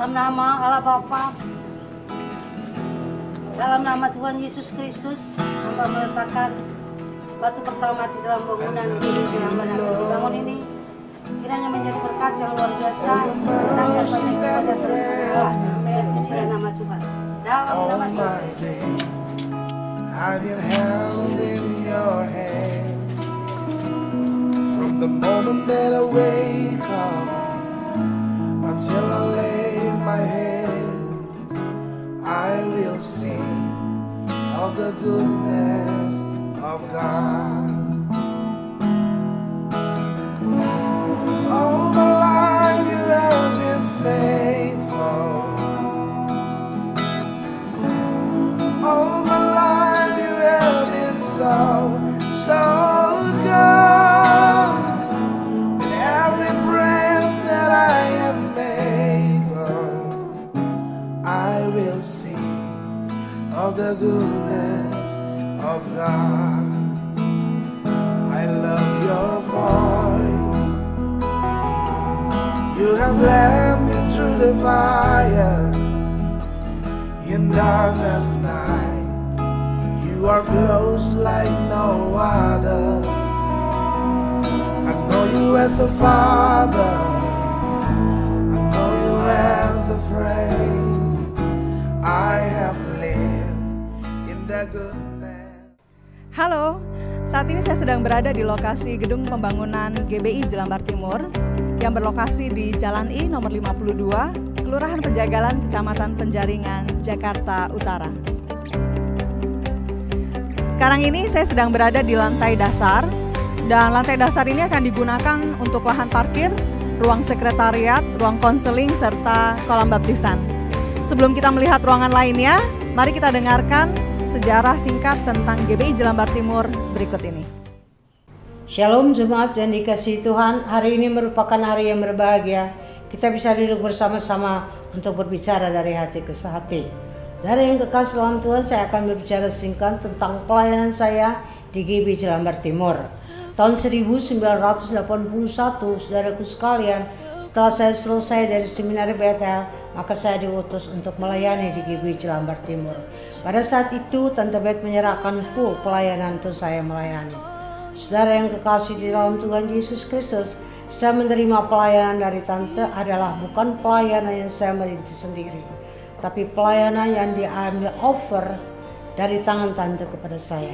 Dalam nama Allah Bapa, dalam nama Tuhan Yesus Kristus, hamba meletakkan batu pertama di dalam bangunan ini yang dibangun ini, kiranya menjadi berkat yang luar biasa dan banyak kepada Tuhan. Puji nama Tuhan. Dalam nama Tuhan. I've been held in your hand from the moment that I wake up until I lay my head. I will sing of the goodness of God. All my life you have been faithful. All my life you have been so good. With every breath that I am able, I will sing of the goodness of God. I love your voice. You have led me through the fire in darkness night. You are close like no other. I know you as a father. I know you as a friend. I have lived in the goodness. Halo, saat ini saya sedang berada di lokasi gedung pembangunan GBI Jelambar Timur yang berlokasi di Jalan I nomor 52, Kelurahan Pejagalan, Kecamatan Penjaringan, Jakarta Utara. Sekarang ini saya sedang berada di lantai dasar, dan lantai dasar ini akan digunakan untuk lahan parkir, ruang sekretariat, ruang konseling, serta kolam baptisan. Sebelum kita melihat ruangan lainnya, mari kita dengarkan sejarah singkat tentang GBI Jelambar Timur berikut ini. Shalom jemaat yang dikasihi Tuhan, hari ini merupakan hari yang berbahagia. Kita bisa duduk bersama-sama untuk berbicara dari hati ke hati. Dari yang kekasih dalam Tuhan, saya akan berbicara singkat tentang pelayanan saya di GBI Jelambar Timur. Tahun 1981, saudaraku sekalian, setelah saya selesai dari seminari Bethel, maka saya diutus untuk melayani di GBI Jelambar Timur. Pada saat itu, Tante Beth menyerahkan full pelayanan untuk saya melayani. Saudara yang kekasih di dalam Tuhan Yesus Kristus, saya menerima pelayanan dari Tante adalah bukan pelayanan yang saya merintis sendiri, tapi pelayanan yang diambil offer dari tangan Tante kepada saya.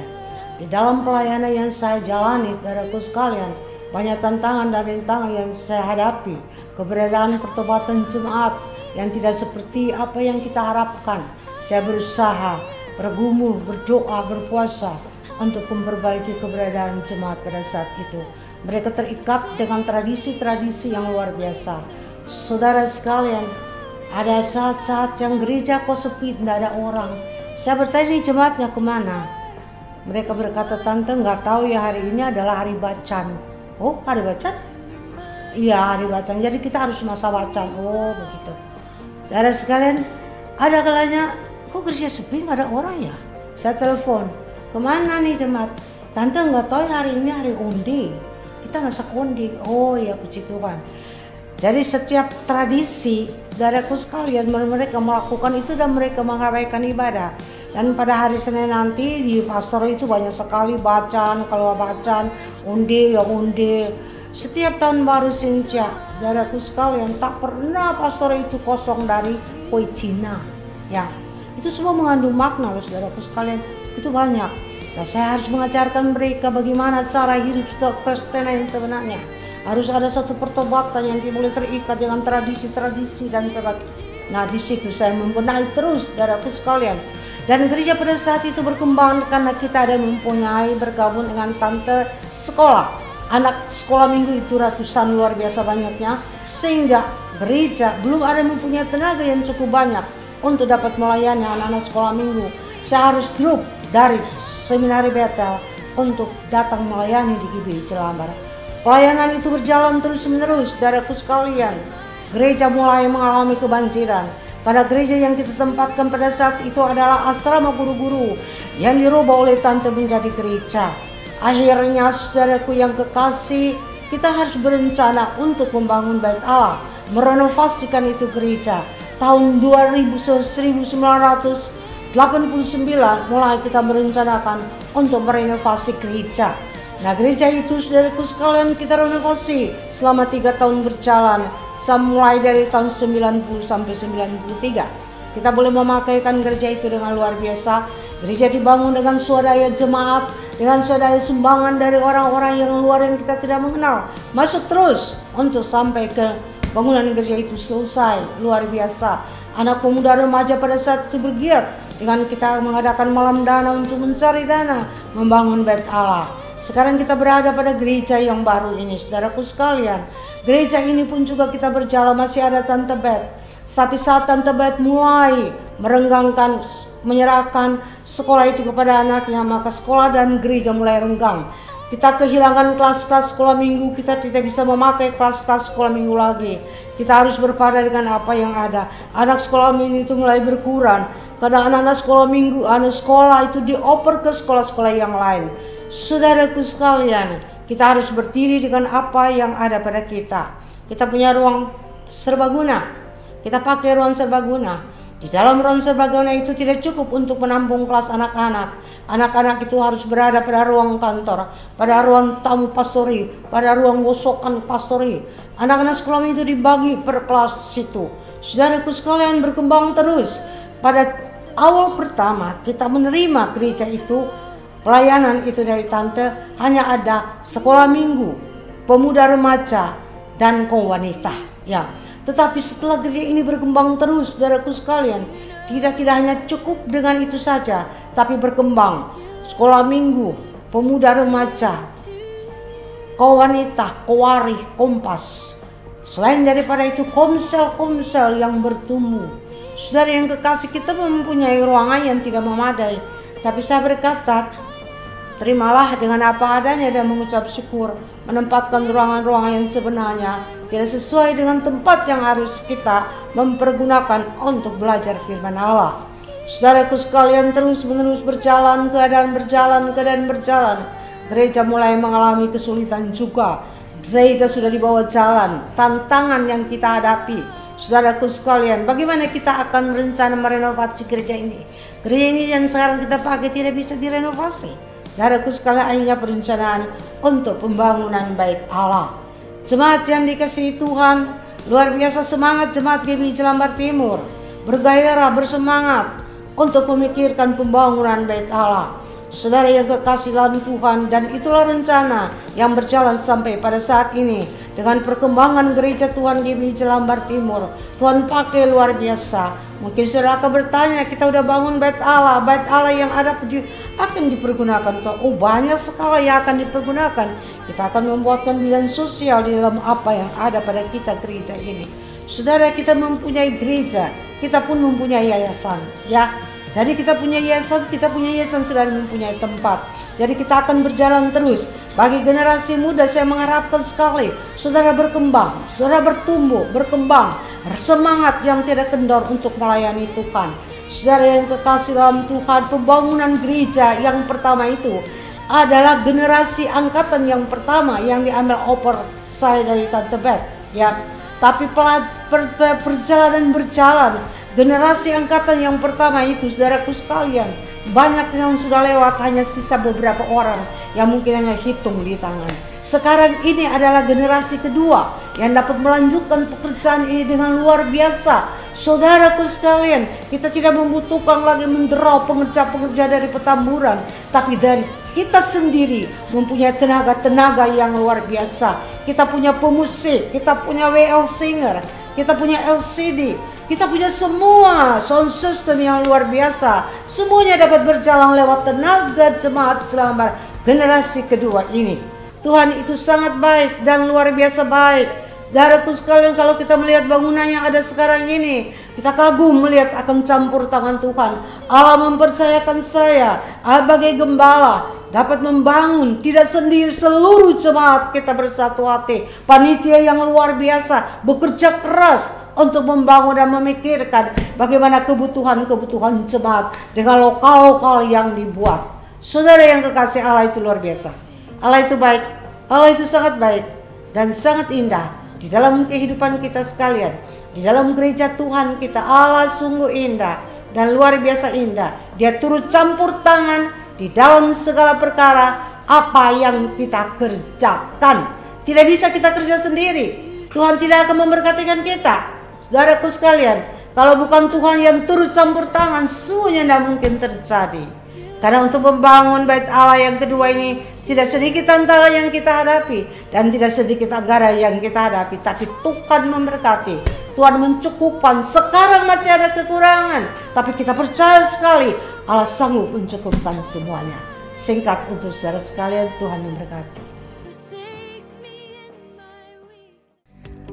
Di dalam pelayanan yang saya jalani, saudaraku sekalian, banyak tantangan dan rintangan yang saya hadapi. Keberadaan pertobatan jemaat yang tidak seperti apa yang kita harapkan. Saya berusaha, bergumul, berdoa, berpuasa untuk memperbaiki keberadaan jemaat pada saat itu. Mereka terikat dengan tradisi-tradisi yang luar biasa. Saudara sekalian, ada saat-saat yang gereja kok sepi, tidak ada orang. Saya bertanya, jemaatnya kemana? Mereka berkata, Tante nggak tahu ya, hari ini adalah hari bacan. Oh, hari bacan? Iya, hari bacan. Jadi kita harus masa bacan. Oh, begitu. Saudara sekalian, ada kalanya, kok gereja sepi, nggak ada orang ya? Saya telepon, kemana nih jemaat? Tante nggak tahu ya, hari ini hari undi. Kita masak undi. Oh ya, puji Tuhan. Jadi setiap tradisi, saudaraku sekalian, mereka melakukan itu dan mereka mengabaikan ibadah. Dan pada hari Senin nanti di pastor itu banyak sekali bacaan, kalau bacaan, undi ya undi. Setiap tahun baru Sinca, saudaraku sekalian, tak pernah pastor itu kosong dari kue Cina. Ya, itu semua mengandung makna loh saudaraku sekalian. Itu banyak. Nah, saya harus mengajarkan mereka bagaimana cara hidup kekristenan yang sebenarnya. Harus ada satu pertobatan yang tidak boleh terikat dengan tradisi-tradisi dan sebagainya. Nah, di situ saya membenahi terus, saudaraku sekalian. Dan gereja pada saat itu berkembang karena kita ada mempunyai bergabung dengan tante sekolah. Anak sekolah minggu itu ratusan, luar biasa banyaknya. Sehingga gereja belum ada mempunyai tenaga yang cukup banyak untuk dapat melayani anak-anak sekolah minggu. Saya harus drop dari seminari Bethel untuk datang melayani di GBI Jelambar. Pelayanan itu berjalan terus-menerus, saudaraku sekalian. Gereja mulai mengalami kebanjiran. Karena gereja yang kita tempatkan pada saat itu adalah asrama guru-guru yang dirubah oleh tante menjadi gereja. Akhirnya, saudaraku yang kekasih, kita harus berencana untuk membangun bait Allah, merenovasikan itu gereja. tahun 1989 mulai kita merencanakan untuk merenovasi gereja. Nah, gereja itu saudaraku sekalian kita renovasi selama 3 tahun berjalan, mulai dari tahun 90 sampai 93. Kita boleh memakaikan gereja itu dengan luar biasa. Gereja dibangun dengan swadaya jemaat, dengan swadaya sumbangan dari orang-orang yang luar yang kita tidak mengenal. Masuk terus untuk sampai ke bangunan gereja itu selesai. Luar biasa. Anak pemuda remaja pada saat itu bergiat dengan kita mengadakan malam dana untuk mencari dana membangun bait Allah. Sekarang kita berada pada gereja yang baru ini, saudaraku sekalian. Gereja ini pun juga kita berjalan, masih ada Tante Bet. Tapi saat Tante Bet mulai merenggangkan, menyerahkan sekolah itu kepada anaknya, maka sekolah dan gereja mulai renggang. Kita kehilangan kelas-kelas sekolah minggu, kita tidak bisa memakai kelas-kelas sekolah minggu lagi. Kita harus berpada dengan apa yang ada. Anak sekolah minggu itu mulai berkurang. Karena anak-anak sekolah minggu, anak sekolah itu dioper ke sekolah-sekolah yang lain. Saudaraku sekalian, kita harus berdiri dengan apa yang ada pada kita. Kita punya ruang serbaguna. Kita pakai ruang serbaguna. Di dalam ruang serbaguna itu tidak cukup untuk menampung kelas anak-anak. Anak-anak itu harus berada pada ruang kantor, pada ruang tamu pastori, pada ruang gosokan pastori. Anak-anak sekolah itu dibagi per kelas situ. Saudaraku sekalian, berkembang terus. Pada awal pertama kita menerima gereja itu, pelayanan itu dari Tante hanya ada sekolah minggu, pemuda remaja, dan kaum wanita. Ya, tetapi setelah gereja ini berkembang terus, saudaraku sekalian, tidak hanya cukup dengan itu saja, tapi berkembang. Sekolah minggu, pemuda remaja, kaum wanita, kowari, kompas. Selain daripada itu, komsel-komsel yang bertumbuh. Saudara yang kekasih, kita mempunyai ruangan yang tidak memadai, tapi saya berkata, terimalah dengan apa adanya dan mengucap syukur, menempatkan ruangan-ruangan yang sebenarnya tidak sesuai dengan tempat yang harus kita mempergunakan untuk belajar firman Allah. Saudaraku sekalian, terus-menerus berjalan, keadaan berjalan. Gereja mulai mengalami kesulitan juga. Gereja sudah dibawa jalan, tantangan yang kita hadapi. Saudaraku sekalian, bagaimana kita akan merencana merenovasi gereja ini? Gereja ini yang sekarang kita pakai tidak bisa direnovasi. Saudaraku sekalian, akhirnya perencanaan untuk pembangunan bait Allah. Jemaat yang dikasihi Tuhan, luar biasa semangat jemaat GBI Jelambar Timur, bergairah, bersemangat untuk memikirkan pembangunan bait Allah. Saudara yang kekasih dalam Tuhan, dan itulah rencana yang berjalan sampai pada saat ini. Dengan perkembangan gereja Tuhan GBI Jelambar Timur, Tuhan pakai luar biasa. Mungkin saudara akan bertanya, kita udah bangun bait Allah yang ada akan dipergunakan. Oh, banyak sekali yang akan dipergunakan. Kita akan membuatkan bidang sosial di dalam apa yang ada pada kita gereja ini. Saudara, kita mempunyai gereja, kita pun mempunyai yayasan, ya. Jadi kita punya yayasan sudah mempunyai tempat. Jadi kita akan berjalan terus. Bagi generasi muda saya mengharapkan sekali saudara berkembang, saudara bertumbuh, berkembang, semangat yang tidak kendor untuk melayani Tuhan. Saudara yang kekasih dalam Tuhan, pembangunan gereja yang pertama itu adalah generasi angkatan yang pertama yang diambil oper saya dari Tante Bet, ya. Tapi perjalanan berjalan, generasi angkatan yang pertama itu, saudaraku sekalian, banyak yang sudah lewat, hanya sisa beberapa orang yang mungkin hanya hitung di tangan. Sekarang ini adalah generasi kedua yang dapat melanjutkan pekerjaan ini dengan luar biasa. Saudaraku sekalian, kita tidak membutuhkan lagi menderau pengerja-pengerja dari Petamburan, tapi dari kita sendiri mempunyai tenaga-tenaga yang luar biasa. Kita punya pemusik, kita punya WL singer, kita punya LCD, kita punya semua sound system yang luar biasa. Semuanya dapat berjalan lewat tenaga jemaat Jelambar generasi kedua ini. Tuhan itu sangat baik dan luar biasa baik. Saudaraku sekalian, kalau kita melihat bangunan yang ada sekarang ini, kita kagum melihat akan campur tangan Tuhan. Allah mempercayakan saya sebagai gembala dapat membangun tidak sendiri, seluruh jemaat kita bersatu hati. Panitia yang luar biasa bekerja keras untuk membangun dan memikirkan bagaimana kebutuhan jemaat dengan lokal-lokal yang dibuat. Saudara yang kekasih, Allah itu luar biasa. Allah itu baik, Allah itu sangat baik dan sangat indah. di dalam kehidupan kita sekalian, di dalam gereja Tuhan kita. Allah sungguh indah dan luar biasa indah. Dia turut campur tangan di dalam segala perkara apa yang kita kerjakan. Tidak bisa kita kerja sendiri. Tuhan tidak akan memberkatikan kita. Saudaraku sekalian, kalau bukan Tuhan yang turut campur tangan, semuanya tidak mungkin terjadi. Karena untuk membangun bait Allah yang kedua ini, tidak sedikit tantangan yang kita hadapi dan tidak sedikit anggaran yang kita hadapi, tapi Tuhan memberkati, Tuhan mencukupkan. Sekarang masih ada kekurangan, tapi kita percaya sekali Allah sanggup mencukupkan semuanya. Singkat untuk saudara sekalian, Tuhan memberkati.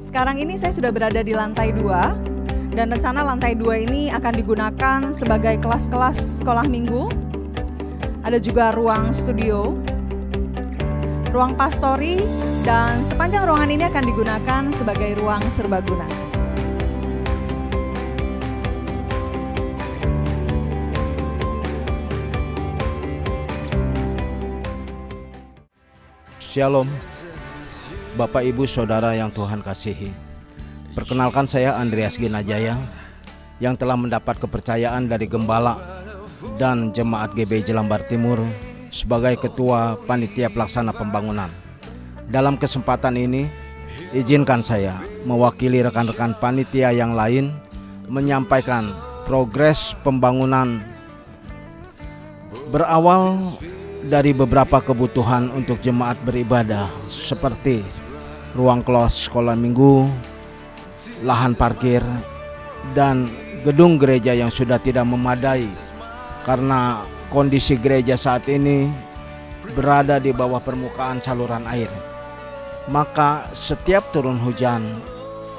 Sekarang ini saya sudah berada di lantai 2 dan rencana lantai 2 ini akan digunakan sebagai kelas-kelas sekolah minggu. Ada juga ruang studio, ruang pastori, dan sepanjang ruangan ini akan digunakan sebagai ruang serbaguna. Shalom, Bapak Ibu Saudara yang Tuhan kasihi. Perkenalkan, saya Andreas Ginajaya yang telah mendapat kepercayaan dari Gembala dan Jemaat GB Jelambar Timur sebagai Ketua Panitia Pelaksana Pembangunan. Dalam kesempatan ini, izinkan saya mewakili rekan-rekan panitia yang lain menyampaikan progres pembangunan berawal dari beberapa kebutuhan untuk jemaat beribadah seperti ruang kelas sekolah minggu, lahan parkir, dan gedung gereja yang sudah tidak memadai karena kondisi gereja saat ini berada di bawah permukaan saluran air. Maka setiap turun hujan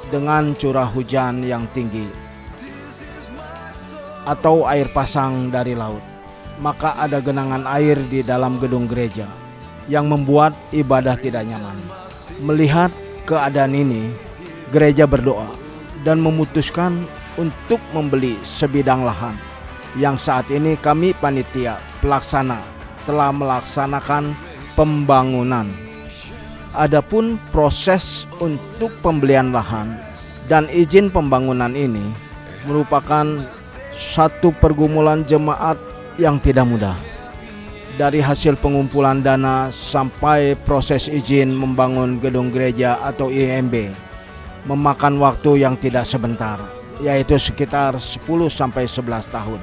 dengan curah hujan yang tinggi atau air pasang dari laut, maka ada genangan air di dalam gedung gereja yang membuat ibadah tidak nyaman. Melihat keadaan ini, gereja berdoa dan memutuskan untuk membeli sebidang lahan yang saat ini kami panitia pelaksana telah melaksanakan pembangunan. Adapun proses untuk pembelian lahan dan izin pembangunan ini merupakan satu pergumulan jemaat yang tidak mudah. Dari hasil pengumpulan dana sampai proses izin membangun gedung gereja atau IMB memakan waktu yang tidak sebentar, yaitu sekitar 10-11 tahun.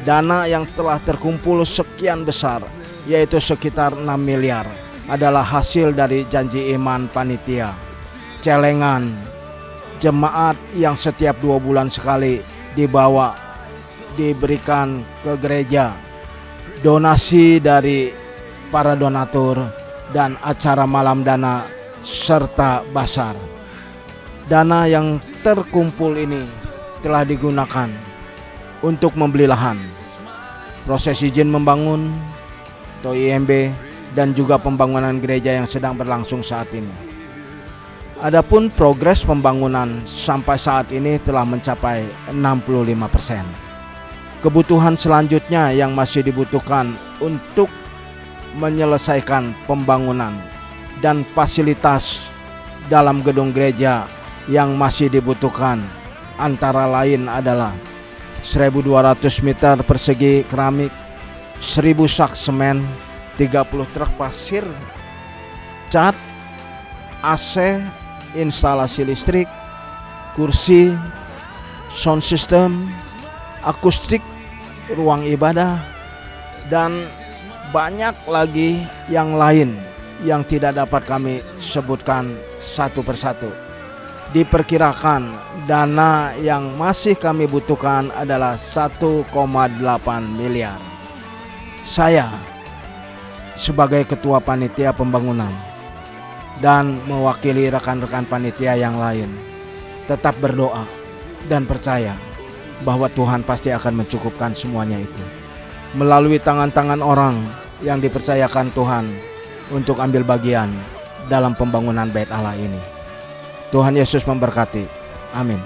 Dana yang telah terkumpul sekian besar, yaitu sekitar 6 miliar, adalah hasil dari janji iman panitia, celengan jemaat yang setiap 2 bulan sekali diberikan ke gereja, donasi dari para donatur, dan acara malam dana serta basar. Dana yang terkumpul ini telah digunakan untuk membeli lahan, proses izin membangun atau IMB, dan juga pembangunan gereja yang sedang berlangsung saat ini. Adapun progres pembangunan sampai saat ini telah mencapai 65%. Kebutuhan selanjutnya yang masih dibutuhkan untuk menyelesaikan pembangunan dan fasilitas dalam gedung gereja yang masih dibutuhkan antara lain adalah 1.200 meter persegi keramik, 1.000 sak semen, 30 truk pasir, cat, AC, instalasi listrik, kursi, sound system, akustik, ruang ibadah, dan banyak lagi yang lain yang tidak dapat kami sebutkan satu persatu. Diperkirakan dana yang masih kami butuhkan adalah 1,8 miliar. Saya sebagai ketua panitia pembangunan dan mewakili rekan-rekan panitia yang lain tetap berdoa dan percaya bahwa Tuhan pasti akan mencukupkan semuanya itu melalui tangan-tangan orang yang dipercayakan Tuhan untuk ambil bagian dalam pembangunan bait Allah ini. Tuhan Yesus memberkati. Amin.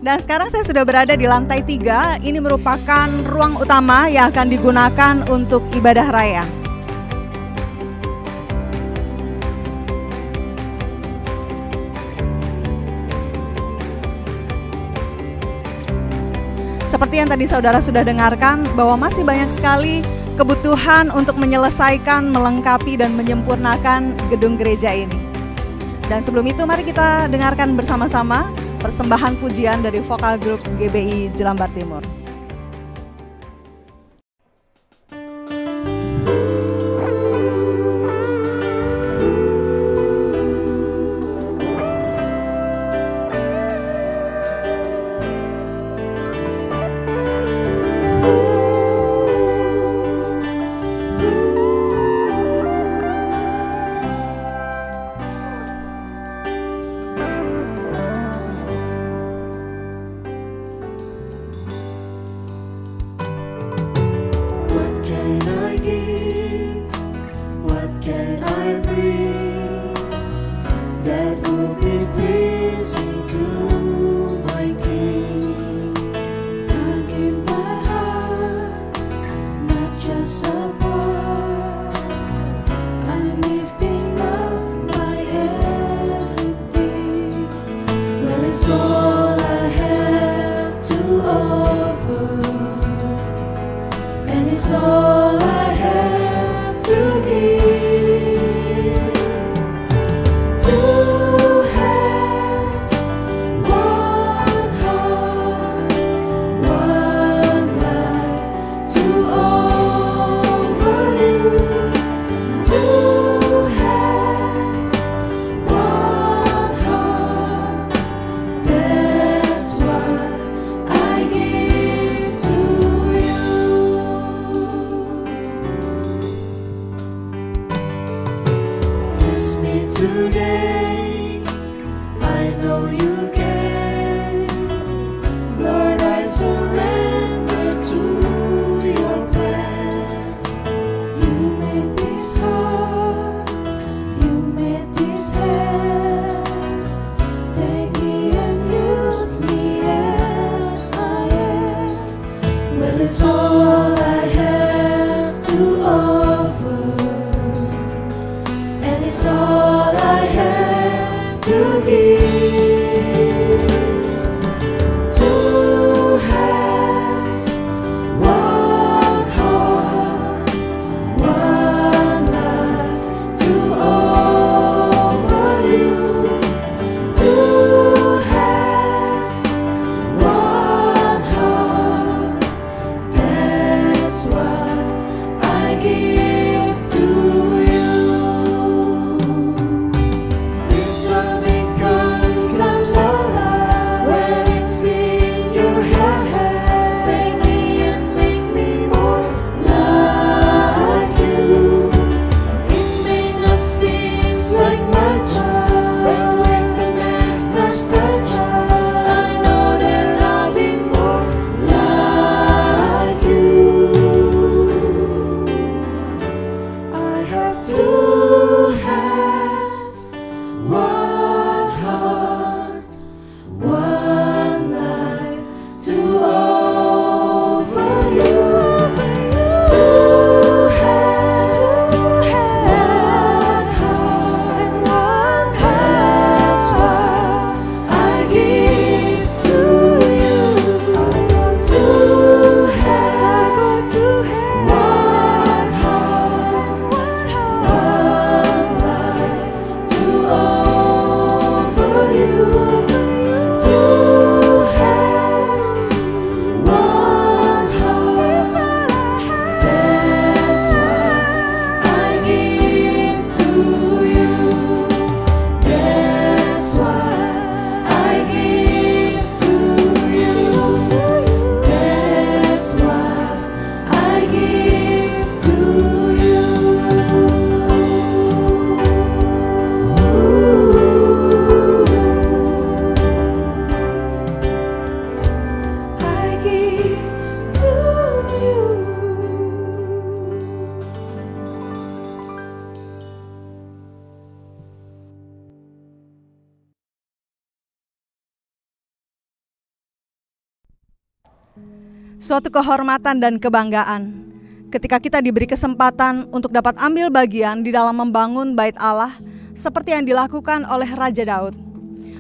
Dan sekarang saya sudah berada di lantai 3. Ini merupakan ruang utama yang akan digunakan untuk ibadah raya. Seperti yang tadi saudara sudah dengarkan, bahwa masih banyak sekali kebutuhan untuk menyelesaikan, melengkapi, dan menyempurnakan gedung gereja ini. Dan sebelum itu mari kita dengarkan bersama-sama persembahan pujian dari vokal grup GBI Jelambar Timur. Suatu kehormatan dan kebanggaan ketika kita diberi kesempatan untuk dapat ambil bagian di dalam membangun bait Allah seperti yang dilakukan oleh Raja Daud.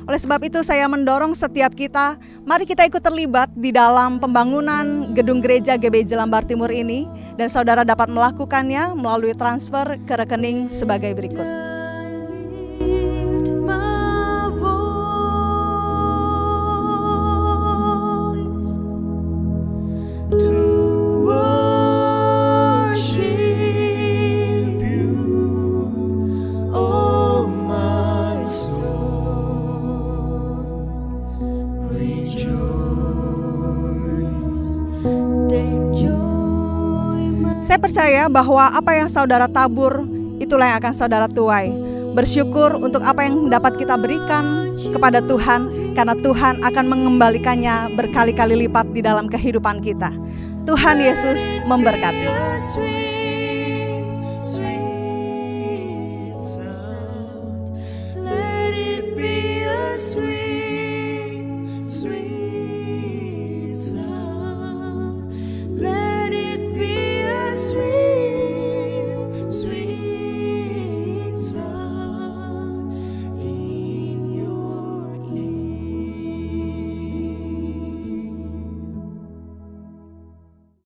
Oleh sebab itu saya mendorong setiap kita, mari kita ikut terlibat di dalam pembangunan gedung gereja GBI Jelambar Timur ini, dan saudara dapat melakukannya melalui transfer ke rekening sebagai berikut. Saya percaya bahwa apa yang saudara tabur, itulah yang akan saudara tuai. Bersyukur untuk apa yang dapat kita berikan kepada Tuhan, karena Tuhan akan mengembalikannya berkali-kali lipat di dalam kehidupan kita. Tuhan Yesus memberkati. Let it be a sweet